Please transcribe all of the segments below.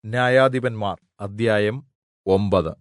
ന്യായാധിപന്മാർ അദ്ധ്യായം 9.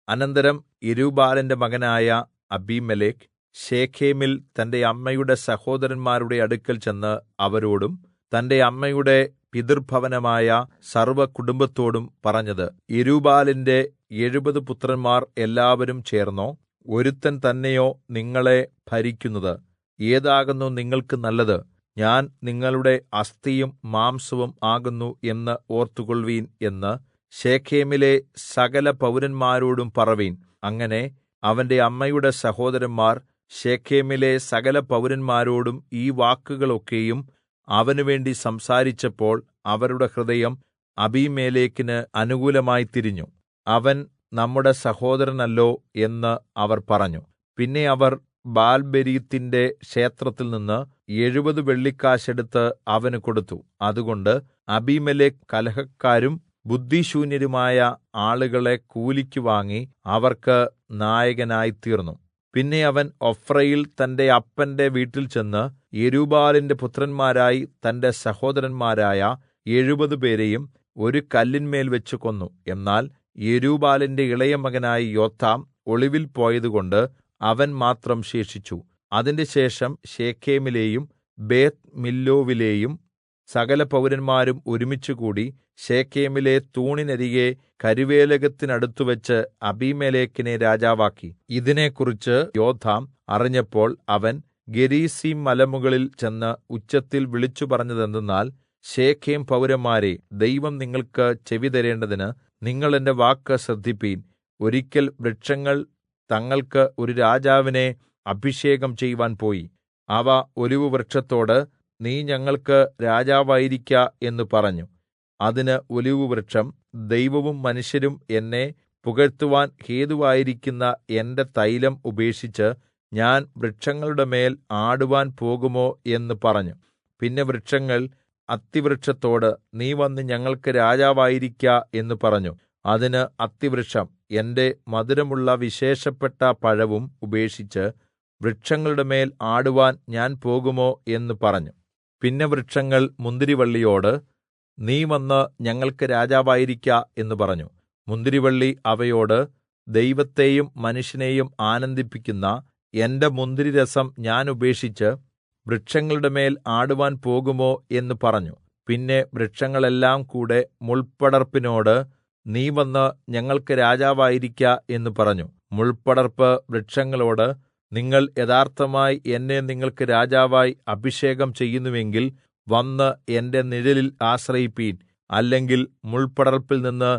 അനന്തരം യെരുബ്ബാലിന്റെ മകനായ അബീമേലെക്ക് ശെഖേമിൽ തന്റെ അമ്മയുടെ സഹോദരന്മാരുടെ അടുക്കൽ ചെന്ന് അവരോടും തന്റെ അമ്മയുടെ പിതൃഭവനമായ സർവ്വകുടുംബത്തോടും പറഞ്ഞത്, യെരുബ്ബാലിന്റെ 70 പുത്രന്മാർ എല്ലാവരും ചേർന്നോ, ഒരുത്തൻ തന്നെയോ നിങ്ങളെ ഭരിക്കുന്നത്? ഏതാകുന്നു നിങ്ങൾക്ക് നല്ലത്? ഞാൻ നിങ്ങളുടെ അസ്ഥിയും മാംസവും ആകുന്നു എന്ന് ഓർത്തുകൊൾവീൻ എന്ന് ശെഖേമിലെ സകല പൗരന്മാരോടും പറവീൻ. അങ്ങനെ അവന്റെ അമ്മയുടെ സഹോദരന്മാർ ശെഖേമിലെ സകല പൗരന്മാരോടും ഈ വാക്കുകൾ ഒക്കെയും അവനുവേണ്ടി സംസാരിച്ചപ്പോൾ അവരുടെ ഹൃദയം അബീമേലെക്കിന് അനുകൂലമായി തിരിഞ്ഞു. അവൻ നമ്മുടെ സഹോദരനല്ലോ എന്ന് അവർ പറഞ്ഞു. പിന്നെ അവർ ബാൽബെരീത്തിന്റെ ക്ഷേത്രത്തിൽനിന്ന് 70 വെള്ളിക്കാശ് എടുത്ത് അവന് കൊടുത്തു. അതുകൊണ്ട് അബീമേലെക്ക് കലഹക്കാരും ബുദ്ധിശൂന്യരുമായ ആളുകളെ കൂലിക്ക് വാങ്ങി അവർക്ക് നായകനായിത്തീർന്നു. പിന്നെ അവൻ ഒഫ്രയിൽ തന്റെ അപ്പന്റെ വീട്ടിൽ ചെന്ന് യെരുബ്ബാലിന്റെ പുത്രന്മാരായി തന്റെ സഹോദരന്മാരായ 70 പേരെയും ഒരു കല്ലിന്മേൽ വെച്ച് കൊന്നു. എന്നാൽ യെരുബ്ബാലിന്റെ ഇളയ മകനായ യോഥാം ഒളിവിൽ പോയതുകൊണ്ട് അവൻ മാത്രം ശേഷിച്ചു. അതിൻറെശേഷം ശെഖേമിലെയും ബേത്ത്മില്ലോവിലെയും സകല പൗരന്മാരും ഒരുമിച്ചുകൂടി ശെഖേമിലെ തൂണിനരികെ കരുവേലകത്തിനടുത്തുവച്ച് അബീമേലെക്കിനെ രാജാവാക്കി. ഇതിനെക്കുറിച്ച് യോഥാം അറിഞ്ഞപ്പോൾ അവൻ ഗെരിസീം മലമുകളിൽ ചെന്ന് ഉച്ചത്തിൽ വിളിച്ചു പറഞ്ഞതെന്തെന്നാൽ, ശെഖേം പൗരന്മാരെ, ദൈവം നിങ്ങൾക്ക് ചെവിതരേണ്ടതിന് നിങ്ങൾ എന്റെ വാക്ക് ശ്രദ്ധിപ്പീൻ. ഒരിക്കൽ വൃക്ഷങ്ങൾ തങ്ങൾക്ക് ഒരു രാജാവിനെ അഭിഷേകം ചെയ്‌വാൻ പോയി. അവ ഒലിവുവൃക്ഷത്തോട്, നീ ഞങ്ങൾക്ക് രാജാവായിരിക്ക എന്ന് പറഞ്ഞു. അതിന് ഒലിവുവൃക്ഷം, ദൈവവും മനുഷ്യരും എന്നെ പുകഴ്ത്തുവാൻ ഹേതുവായിരിക്കുന്ന എന്റെ തൈലം ഉപേക്ഷിച്ച് ഞാൻ വൃക്ഷങ്ങളുടെ മേൽ ആടുവാൻ പോകുമോ എന്ന് പറഞ്ഞു. പിന്നെ വൃക്ഷങ്ങൾ അത്തിവൃക്ഷത്തോട്, നീ വന്ന് ഞങ്ങൾക്ക് രാജാവായിരിക്ക എന്ന് പറഞ്ഞു. അതിന് അത്തിവൃക്ഷം, എന്റെ മധുരമുള്ള വിശേഷപ്പെട്ട പഴവും ഉപേക്ഷിച്ച് വൃക്ഷങ്ങളുടെ മേൽ ആടുവാൻ ഞാൻ പോകുമോ എന്ന് പറഞ്ഞു. പിന്നെ വൃക്ഷങ്ങൾ മുന്തിരിവള്ളിയോട്, നീ വന്ന് ഞങ്ങൾക്ക് രാജാവായിരിക്ക എന്ന് പറഞ്ഞു. മുന്തിരിവള്ളി അവയോട്, ദൈവത്തെയും മനുഷ്യനെയും ആനന്ദിപ്പിക്കുന്ന എന്റെ മുന്തിരിരസം ഞാൻ ഉപേക്ഷിച്ച് വൃക്ഷങ്ങളുടെ മേൽ ആടുവാൻ പോകുമോ എന്ന് പറഞ്ഞു. പിന്നെ വൃക്ഷങ്ങളെല്ലാം കൂടെ മുൾപ്പടർപ്പിനോട്, നീ വന്ന് ഞങ്ങൾക്ക് രാജാവായിരിക്ക എന്ന് പറഞ്ഞു. മുൾപ്പടർപ്പ് വൃക്ഷങ്ങളോട്, നിങ്ങൾ യഥാർത്ഥമായി എന്നെ നിങ്ങൾക്ക് രാജാവായി അഭിഷേകം ചെയ്യുന്നുവെങ്കിൽ വന്ന് എന്റെ നിഴലിൽ ആശ്രയിപ്പീൻ. അല്ലെങ്കിൽ മുൾപ്പടർപ്പിൽ നിന്ന്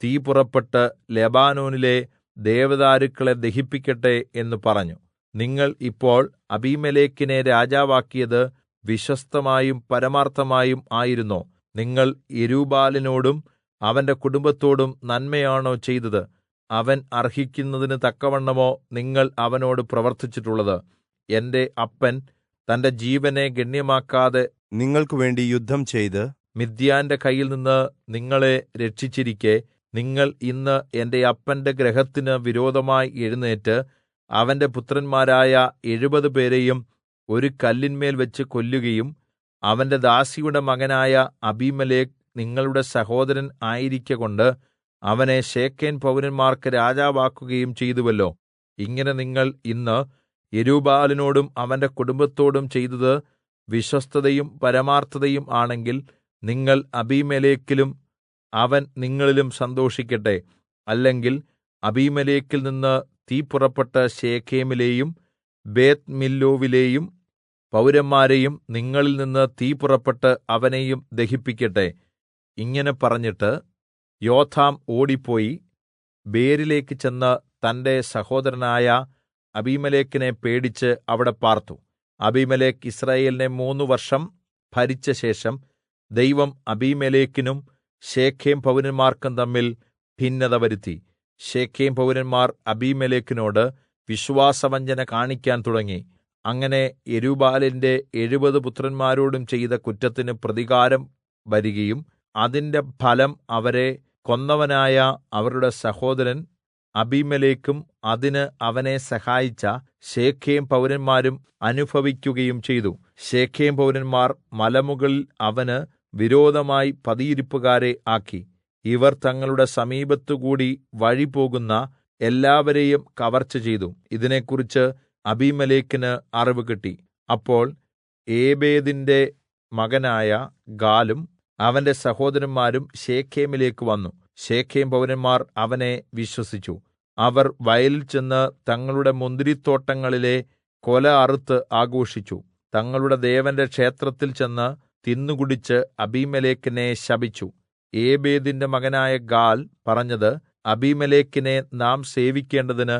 തീ പുറപ്പെട്ട് ലെബാനോനിലെ ദേവദാരുക്കളെ ദഹിപ്പിക്കട്ടെ എന്ന് പറഞ്ഞു. നിങ്ങൾ ഇപ്പോൾ അബീമേലെക്കിനെ രാജാവാക്കിയത് വിശ്വസ്തമായും പരമാർത്ഥമായും ആയിരുന്നോ? നിങ്ങൾ യെരുബ്ബാലിനോടും അവന്റെ കുടുംബത്തോടും നന്മയാണോ ചെയ്തത്? അവൻ അർഹിക്കുന്നതിന് തക്കവണ്ണമോ നിങ്ങൾ അവനോട് പ്രവർത്തിച്ചിട്ടുള്ളത്? എന്റെ അപ്പൻ തന്റെ ജീവനെ ഗണ്യമാക്കാതെ നിങ്ങൾക്ക് വേണ്ടി യുദ്ധം ചെയ്ത് മിദ്യാന്റെ കയ്യിൽനിന്ന് നിങ്ങളെ രക്ഷിച്ചിരിക്കെ, നിങ്ങൾ ഇന്ന് എന്റെ അപ്പന്റെ ഗൃഹത്തിന് വിരോധമായി എഴുന്നേറ്റ് അവന്റെ പുത്രന്മാരായ 70 പേരെയും ഒരു കല്ലിന്മേൽ വെച്ച് കൊല്ലുകയും അവന്റെ ദാസിയുടെ മകനായ അബീമേലെക്ക് നിങ്ങളുടെ സഹോദരൻ ആയിരിക്കകൊണ്ട് അവനെ ശെഖേം പൗരന്മാർക്ക് രാജാവാക്കുകയും ചെയ്തുവല്ലോ. ഇങ്ങനെ നിങ്ങൾ ഇന്ന് യെരുബ്ബാലിനോടും അവന്റെ കുടുംബത്തോടും ചെയ്തത് വിശ്വസ്തതയും പരമാർത്ഥതയും ആണെങ്കിൽ, നിങ്ങൾ അബീമേലെക്കിലും അവൻ നിങ്ങളിലും സന്തോഷിക്കട്ടെ. അല്ലെങ്കിൽ അബീമേലെക്കിൽ നിന്ന് തീ പുറപ്പെട്ട് ശെഖേമിലെയും ബേത്ത്മില്ലോവിലെയും പൗരന്മാരെയും നിങ്ങളിൽ നിന്ന് തീ പുറപ്പെട്ട് അവനെയും ദഹിപ്പിക്കട്ടെ. ഇങ്ങനെ പറഞ്ഞിട്ട് യോഥാം ഓടിപ്പോയി ബേരിലേക്ക് ചെന്ന് തന്റെ സഹോദരനായ അബീമേലെക്കിനെ പേടിച്ച് അവിടെ പാർത്തു. അബീമേലെക്ക് യിസ്രായേലിനെ 3 വർഷം ഭരിച്ചശേഷം ദൈവം അബീമേലെക്കിനും ശെഖേം പൗരന്മാർക്കും തമ്മിൽ ഭിന്നത വരുത്തി. ശെഖേം പൗരന്മാർ അബീമേലെക്കിനോട് വിശ്വാസവഞ്ചന കാണിക്കാൻ തുടങ്ങി. അങ്ങനെ യെരുബ്ബാലിന്റെ 70 പുത്രന്മാരോടും ചെയ്ത കുറ്റത്തിന് പ്രതികാരം വരികയും അതിന്റെ ഫലം അവരെ കൊന്നവനായ അവരുടെ സഹോദരൻ അബീമേലെക്കും അതിന് അവനെ സഹായിച്ച ശെഖേം പൗരന്മാരും അനുഭവിക്കുകയും ചെയ്തു. ശെഖേം പൗരന്മാർ മലമുകളിൽ അവന് വിരോധമായി പതിയിരിപ്പുകാരെ ആക്കി. ഇവർ തങ്ങളുടെ സമീപത്തുകൂടി വഴിപോകുന്ന എല്ലാവരെയും കവർച്ച ചെയ്തു. ഇതിനെക്കുറിച്ച് അബീമേലെക്കിന് അറിവ് കിട്ടി. അപ്പോൾ ഏബേദിന്റെ മകനായ ഗാലും അവന്റെ സഹോദരന്മാരും ശെഖേമിലേക്ക് വന്നു. ശെഖേം പൗരന്മാർ അവനെ വിശ്വസിച്ചു. അവർ വയലിൽ ചെന്ന് തങ്ങളുടെ മുന്തിരിത്തോട്ടങ്ങളിലെ കൊല അറുത്ത് ആഘോഷിച്ചു. തങ്ങളുടെ ദേവന്റെ ക്ഷേത്രത്തിൽ ചെന്ന് തിന്നുകുടിച്ച് അബീമേലെക്കിനെ ശപിച്ചു. ഏബേദിന്റെ മകനായ ഗാൽ പറഞ്ഞത്, അബീമേലെക്കിനെ നാം സേവിക്കേണ്ടതിന്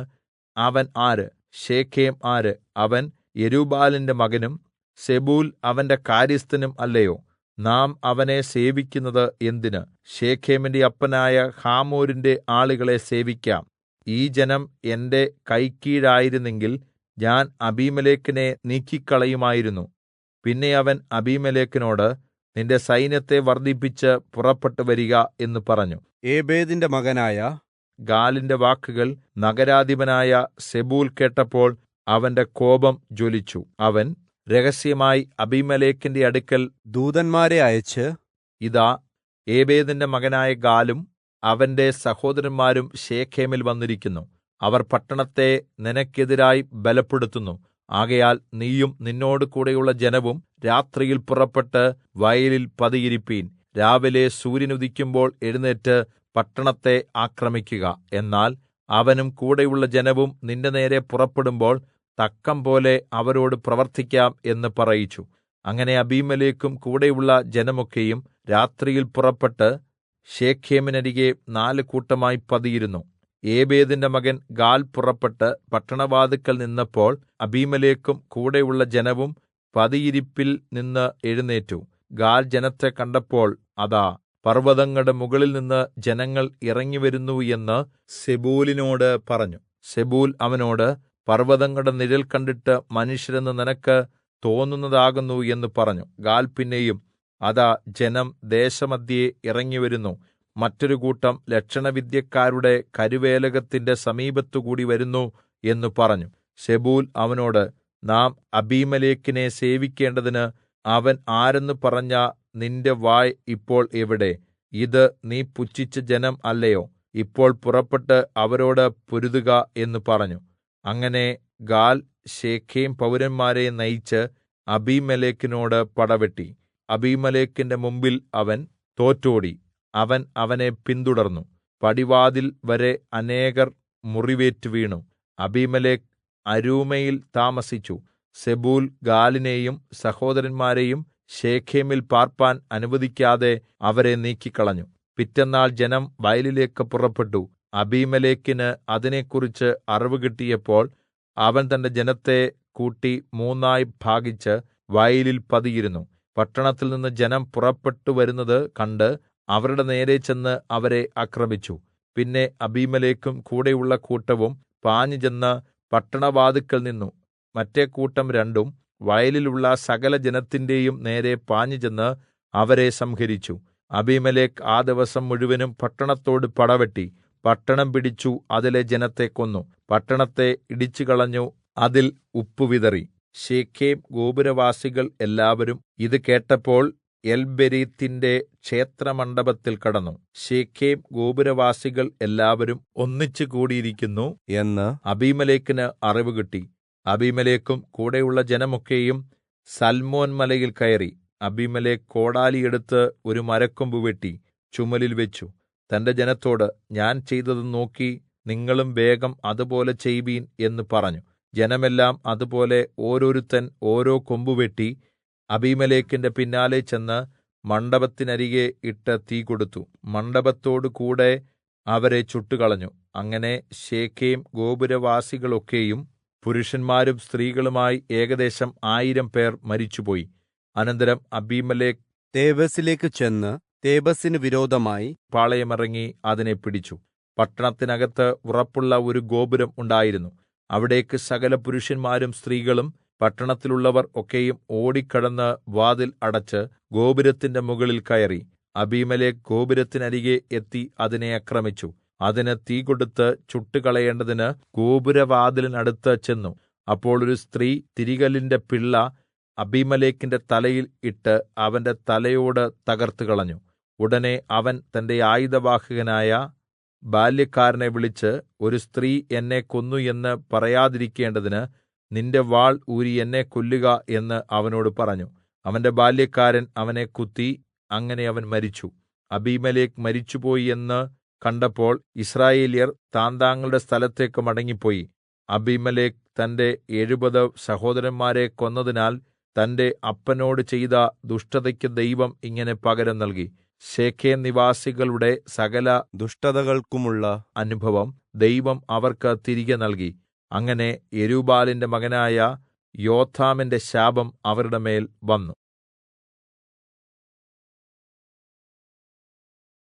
അവൻ ആര്? ശെഖേം ആര്? അവൻ യെരുബ്ബാലിന്റെ മകനും സെബൂൽ അവന്റെ കാര്യസ്ഥനും അല്ലയോ? നാം അവനെ സേവിക്കുന്നത് എന്തിന്? ശെഖേമിന്റെ അപ്പനായ ഹമോരിന്റെ ആളുകളെ സേവിക്കാം. ഈ ജനം എന്റെ കൈക്കീഴായിരുന്നെങ്കിൽ ഞാൻ അബീമേലെക്കിനെ നീക്കിക്കളയുമായിരുന്നു. പിന്നെ അവൻ അബീമേലെക്കിനോട്, നിന്റെ സൈന്യത്തെ വർദ്ധിപ്പിച്ച് പുറപ്പെട്ടു വരിക എന്ന് പറഞ്ഞു. ഏബേദിന്റെ മകനായ ഗാലിന്റെ വാക്കുകൾ നഗരാധിപനായ സെബൂൽ കേട്ടപ്പോൾ അവന്റെ കോപം ജ്വലിച്ചു. അവൻ രഹസ്യമായി അബീമേലെക്കിന്റെ അടുക്കൽ ദൂതന്മാരെ അയച്ച്, ഇതാ, ഏബേദിന്റെ മകനായ ഗാലും അവന്റെ സഹോദരന്മാരും ശെഖേമിൽ വന്നിരിക്കുന്നു. അവർ പട്ടണത്തെ നിനക്കെതിരായി ബലപ്പെടുത്തുന്നു. ആകയാൽ നീയും നിന്നോട് കൂടെയുള്ള ജനവും രാത്രിയിൽ പുറപ്പെട്ട് വയലിൽ പതിയിരിപ്പീൻ. രാവിലെ സൂര്യൻ ഉദിക്കുമ്പോൾ എഴുന്നേറ്റ് പട്ടണത്തെ ആക്രമിക്കുക. എന്നാൽ അവനും കൂടെയുള്ള ജനവും നിന്റെ നേരെ പുറപ്പെടുമ്പോൾ തക്കംപോലെ അവരോട് പ്രവർത്തിക്കാം എന്ന് പറയിച്ചു. അങ്ങനെ അബീമേലെക്കും കൂടെയുള്ള ജനമൊക്കെയും രാത്രിയിൽ പുറപ്പെട്ട് ശെഖേമിനരികെ 4 കൂട്ടമായി പതിയിരുന്നു. ഏബേദിന്റെ മകൻ ഗാൽ പുറപ്പെട്ട് പട്ടണവാതിൽക്കൽ നിന്നപ്പോൾ അബീമേലെക്കും കൂടെയുള്ള ജനവും പതിയിരിപ്പിൽ നിന്ന് എഴുന്നേറ്റു. ഗാൽ ജനത്തെ കണ്ടപ്പോൾ, അതാ, പർവ്വതങ്ങളുടെ മുകളിൽ നിന്ന് ജനങ്ങൾ ഇറങ്ങിവരുന്നു എന്ന് സെബൂലിനോട് പറഞ്ഞു. സെബൂൽ അവനോട്, പർവ്വതങ്ങളുടെ നിഴൽ കണ്ടിട്ട് മനുഷ്യരെന്ന് നിനക്ക് തോന്നുന്നതാകുന്നു എന്ന് പറഞ്ഞു. ഗാൽ പിന്നെയും, അതാ, ജനം ദേശമദ്ധ്യേ ഇറങ്ങിവരുന്നു. മറ്റൊരു കൂട്ടം ലക്ഷണവിദ്യക്കാരുടെ കരുവേലകത്തിന്റെ സമീപത്തുകൂടി വരുന്നു എന്ന് പറഞ്ഞു. സെബൂൽ അവനോട്, നാം അബീമേലെക്കിനെ സേവിക്കേണ്ടതിന് അവൻ ആരെന്ന് പറഞ്ഞ നിന്റെ വായ് ഇപ്പോൾ എവിടെ? ഇത് നീ പുച്ഛിച്ച ജനം അല്ലയോ? ഇപ്പോൾ പുറപ്പെട്ട് അവരോട് പൊരുതുക എന്ന് പറഞ്ഞു. അങ്ങനെ ഗാൽ ശെഖേം പൗരന്മാരെ നയിച്ച് അബീമേലെക്കിനോട് പടവെട്ടി. അബീമേലെക്കിന്റെ മുമ്പിൽ അവൻ തോറ്റോടി. അവൻ അവനെ പിന്തുടർന്നു. പടിവാതിൽ വരെ അനേകർ മുറിവേറ്റ് വീണു. അബീമേലെക്ക് അരൂമയിൽ താമസിച്ചു. സെബൂൽ ഗാലിനെയും സഹോദരന്മാരെയും ശെഖേമിൽ പാർപ്പാൻ അനുവദിക്കാതെ അവരെ നീക്കിക്കളഞ്ഞു. പിറ്റെന്നാൾ ജനം വയലിലേക്ക് പുറപ്പെട്ടു. അബീമേലെക്കിന് അതിനെക്കുറിച്ച് അറിവ് കിട്ടിയപ്പോൾ അവൻ തന്റെ ജനത്തെ കൂട്ടി 3 ഭാഗിച്ച് വയലിൽ പതിയിരുന്നു. പട്ടണത്തിൽ നിന്ന് ജനം പുറപ്പെട്ടു വരുന്നത് കണ്ട് അവരുടെ നേരെ ചെന്ന് അവരെ ആക്രമിച്ചു. പിന്നെ അബീമേലെക്കും കൂടെയുള്ള കൂട്ടവും പാഞ്ഞുചെന്ന് പട്ടണവാതിൽക്കൽ നിന്നു. മറ്റേ കൂട്ടം രണ്ടും വയലിലുള്ള സകല ജനത്തിന്റെയും നേരെ പാഞ്ഞുചെന്ന് അവരെ സംഹരിച്ചു. അബീമേലെക്ക് ആ ദിവസം മുഴുവനും പട്ടണത്തോട് പടവെട്ടി. പട്ടണം പിടിച്ചു, അതിലെ ജനത്തെ കൊന്നു. പട്ടണത്തെ ഇടിച്ചുകളഞ്ഞു, അതിൽ ഉപ്പ് വിതറി. ശെഖേം ഗോപുരവാസികൾ എല്ലാവരും ഇത് കേട്ടപ്പോൾ എൽബെരീത്തിന്റെ ക്ഷേത്രമണ്ഡപത്തിൽ കടന്നു. ശെഖേം ഗോപുരവാസികൾ എല്ലാവരും ഒന്നിച്ചു കൂടിയിരിക്കുന്നു എന്ന് അബീമേലെക്കിന് അറിവ് കിട്ടി. അബീമേലെക്കും കൂടെയുള്ള ജനമൊക്കെയും സൽമോൻ മലയിൽ കയറി. അബീമേലെക്ക് കോടാലി എടുത്ത് ഒരു മരക്കൊമ്പ് വെട്ടി ചുമലിൽ വെച്ചു. തന്റെ ജനത്തോട്, ഞാൻ ചെയ്തത് നോക്കി നിങ്ങളും വേഗം അതുപോലെ ചെയ്വീൻ എന്ന് പറഞ്ഞു. ജനമെല്ലാം അതുപോലെ ഓരോരുത്തൻ ഓരോ കൊമ്പുവെട്ടി അബീമേലെക്കിന്റെ പിന്നാലെ ചെന്ന് മണ്ഡപത്തിനരികെ ഇട്ട് തീ കൊടുത്തു. മണ്ഡപത്തോടു കൂടെ അവരെ ചുട്ടുകളഞ്ഞു. അങ്ങനെ ശെഖേം ഗോപുരവാസികളൊക്കെയും പുരുഷന്മാരും സ്ത്രീകളുമായി ഏകദേശം 1000 പേർ മരിച്ചുപോയി. അനന്തരം അബീമേലെക്ക് തേബസിലേക്ക് ചെന്ന് തേബസിന് വിരോധമായി പാളയമിറങ്ങി അതിനെ പിടിച്ചു. പട്ടണത്തിനകത്ത് ഉറപ്പുള്ള ഒരു ഗോപുരം ഉണ്ടായിരുന്നു. അവിടേക്ക് സകല പുരുഷന്മാരും സ്ത്രീകളും പട്ടണത്തിലുള്ളവർ ഒക്കെയും ഓടിക്കടന്ന് വാതിൽ അടച്ച് ഗോപുരത്തിന്റെ മുകളിൽ കയറി. അബീമേലെക്ക് ഗോപുരത്തിനരികെ എത്തി അതിനെ ആക്രമിച്ചു. അതിന് തീ കൊടുത്ത് ചുട്ടുകളയേണ്ടതിന് ഗോപുരവാതിലിനടുത്ത് ചെന്നു. അപ്പോൾ ഒരു സ്ത്രീ തിരികല്ലിന്റെ പിള്ള അബീമേലെക്കിന്റെ തലയിൽ ഇട്ട് അവന്റെ തലയോട് തകർത്തുകളഞ്ഞു. ഉടനെ അവൻ തന്റെ ആയുധവാഹകനായ ബാല്യക്കാരനെ വിളിച്ച്, ഒരു സ്ത്രീ എന്നെ കൊന്നു എന്ന് പറയാതിരിക്കേണ്ടതിന് നിന്റെ വാൾ ഊരി എന്നെ കൊല്ലുക എന്ന് അവനോട് പറഞ്ഞു. അവന്റെ ബാല്യക്കാരൻ അവനെ കുത്തി, അങ്ങനെ അവൻ മരിച്ചു. അബീമേലെക്ക് മരിച്ചുപോയി എന്ന് കണ്ടപ്പോൾ യിസ്രായേല്യർ താന്താങ്ങളുടെ സ്ഥലത്തേക്ക് മടങ്ങിപ്പോയി. അബീമേലെക്ക് തന്റെ 70 സഹോദരന്മാരെ കൊന്നതിനാൽ തന്റെ അപ്പനോട് ചെയ്ത ദുഷ്ടതയ്ക്ക് ദൈവം ഇങ്ങനെ പകരം നൽകി. ശെഖേം നിവാസികളുടെ സകല ദുഷ്ടതകൾക്കുമുള്ള അനുഭവം ദൈവം അവർക്ക് തിരികെ നൽകി. അങ്ങനെ യെരുബ്ബാലിന്റെ മകനായ യോഥാമിന്റെ ശാപം അവരുടെ മേൽ വന്നു.